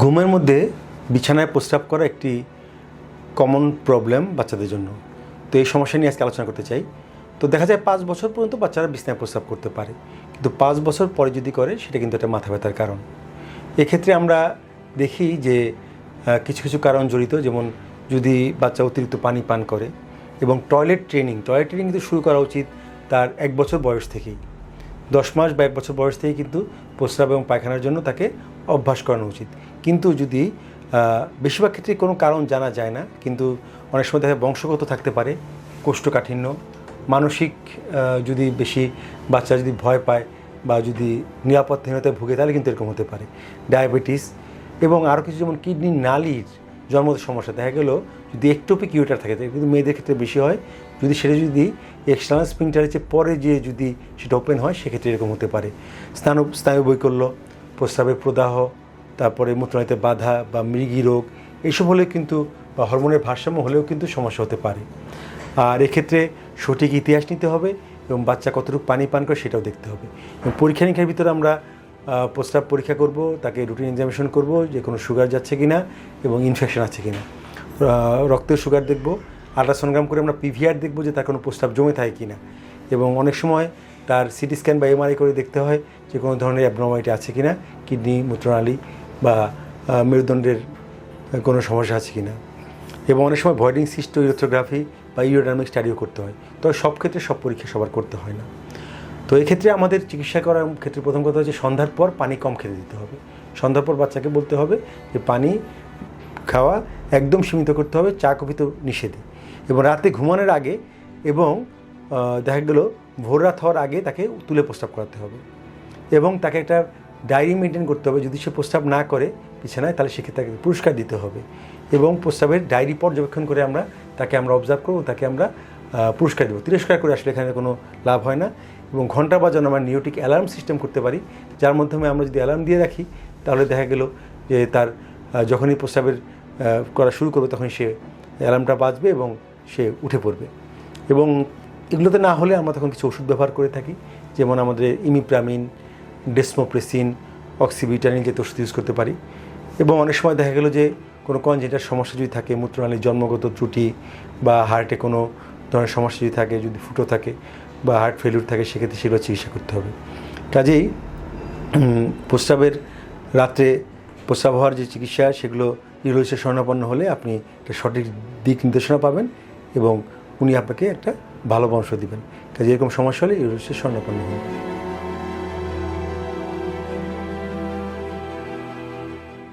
ঘুমের মধ্যে বিছানায় প্রস্রাব করা একটি কমন প্রবলেম বাচ্চাদের জন্য। তো এই সমস্যা নিয়ে আজকে আলোচনা করতে চাই। তো দেখা যায় 5 বছর পর্যন্ত বাচ্চারা বিছানায় প্রস্রাব করতে পারে, কিন্তু 5 বছর পরে যদি করে সেটা কিন্তু একটা মাথা ব্যথার কারণ। এক্ষেত্রে আমরা দেখি যে কিছু কিছু কারণ জড়িত, যেমন যদি বাচ্চা অতিরিক্ত পানি পান করে, এবং টয়লেট ট্রেনিং কিন্তু শুরু করা উচিত তার 1 বছর বয়স থেকেই। 10 মাস বা 1 বছর বয়স থেকেই কিন্তু প্রস্রাব এবং পায়খানার জন্য তাকে অভ্যাস করানো উচিত। কিন্তু যদি বেশিরভাগ ক্ষেত্রে কোনো কারণ জানা যায় না, কিন্তু অনেক সময় দেখা বংশগত থাকতে পারে, কোষ্ঠকাঠিন্য, মানসিক যদি বেশি বাচ্চা যদি ভয় পায় বা যদি নিরাপত্তাহীনতায় ভুগে, তাহলে কিন্তু এরকম হতে পারে। ডায়াবেটিস এবং আরও কিছু, যেমন কিডনি নালীর জন্মগত সমস্যা। দেখা গেল যদি একটোপিক ইউটার থাকে, কিন্তু মেয়েদের ক্ষেত্রে বেশি হয়, যদি এক্সটার্নাল স্ফিংক্টারের চেয়ে পরে যে যদি সেটা ওপেন হয়, সেক্ষেত্রে এরকম হতে পারে। স্নায়ু বৈকল্য, প্রস্রাবের প্রদাহ, তারপরে মূত্রনালীতে বাধা বা মৃগী রোগ, এইসব হলে কিন্তু বা হরমোনের ভারসাম্য হলেও কিন্তু সমস্যা হতে পারে। আর এক্ষেত্রে সঠিক ইতিহাস নিতে হবে এবং বাচ্চা কতটুকু পানি পান করে সেটাও দেখতে হবে। এবং পরীক্ষা নিরীক্ষার ভিতরে আমরা প্রস্রাব পরীক্ষা করব, তাকে রুটিন এক্সামিনেশন করব যে কোনো সুগার যাচ্ছে কিনা এবং ইনফেকশন আছে কিনা। রক্তের সুগার দেখব, আল্ট্রাসোনোগ্রাম করে আমরা পিভিআর দেখব যে তার কোনো প্রস্রাব জমে থাকে কিনা, এবং অনেক সময় তার সিটি স্ক্যান বা এমআরআই করে দেখতে হয় যে কোনো ধরনের অ্যাবনর্মালিটি আছে কিনা, কিডনি, মূত্রনালী বা মেরুদণ্ডের কোনো সমস্যা আছে কিনা। এবং অনেক সময় ভয়েডিং সিস্টো ইউরোথ্রোগ্রাফি বা ইউরোডার্মিক স্টাডিও করতে হয়। তবে সব ক্ষেত্রে সব পরীক্ষা সবার করতে হয় না। তো এক্ষেত্রে আমাদের চিকিৎসা করার ক্ষেত্রে প্রথম কথা হচ্ছে সন্ধ্যার পর পানি কম খেতে দিতে হবে। সন্ধ্যার পর বাচ্চাকে বলতে হবে যে পানি খাওয়া একদম সীমিত করতে হবে, চা কফি তো নিষেধই। এবং রাতে ঘুমানোর আগে এবং দেখা গেল ভোর রাত হওয়ার আগে তাকে তুলে প্রস্রাব করাতে হবে, এবং তাকে একটা ডায়েরি মেনটেন করতে হবে। যদি সে প্রস্রাব না করে বিছানায়, তাহলে সেক্ষেত্রে তাকে পুরস্কার দিতে হবে, এবং প্রস্রাবের ডায়েরি পর্যবেক্ষণ করে তাকে আমরা অবজার্ভ করবো, তাকে আমরা পুরস্কার দেবো। তিরস্কার করে আসলে এখানে কোনো লাভ হয় না। এবং ঘন্টা বাজানো আমরা নিউটিক অ্যালার্ম সিস্টেম করতে পারি, যার মাধ্যমে আমরা যদি অ্যালার্ম দিয়ে রাখি, তাহলে দেখা গেল যে তার যখনই প্রস্রাবের করা শুরু করবে তখন সে অ্যালার্মটা বাজবে এবং সে উঠে পড়বে। এবং এগুলোতে না হলে আমরা তখন কিছু ওষুধ ব্যবহার করে থাকি, যেমন আমাদের ইমিপ্রামিন, ডেসমোপ্রেসিন, অক্সিভিটানিন জাতীয় ওষুধ ইউজ করতে পারি। এবং অনেক সময় দেখা গেল যে কোনো কনজেনিটাল সমস্যা যদি থাকে, মূত্রনালীর জন্মগত ত্রুটি বা হার্টে কোনো ধরনের সমস্যা যদি থাকে, যদি ফুটো থাকে বা হার্ট ফেলিউর থাকে, সেক্ষেত্রে সেগুলো চিকিৎসা করতে হবে। কাজেই প্রস্রাবের রাত্রে প্রস্রাব হওয়ার যে চিকিৎসা, সেগুলো ইউরোলজিস্টের শরণাপন্ন হলে আপনি একটা সঠিক দিক নির্দেশনা পাবেন এবং উনি আপনাকে একটা ভালো পরামর্শ দেবেন। কাজে এরকম সমস্যা হলে ইউরোলজিস্টের শরণাপন্ন হন।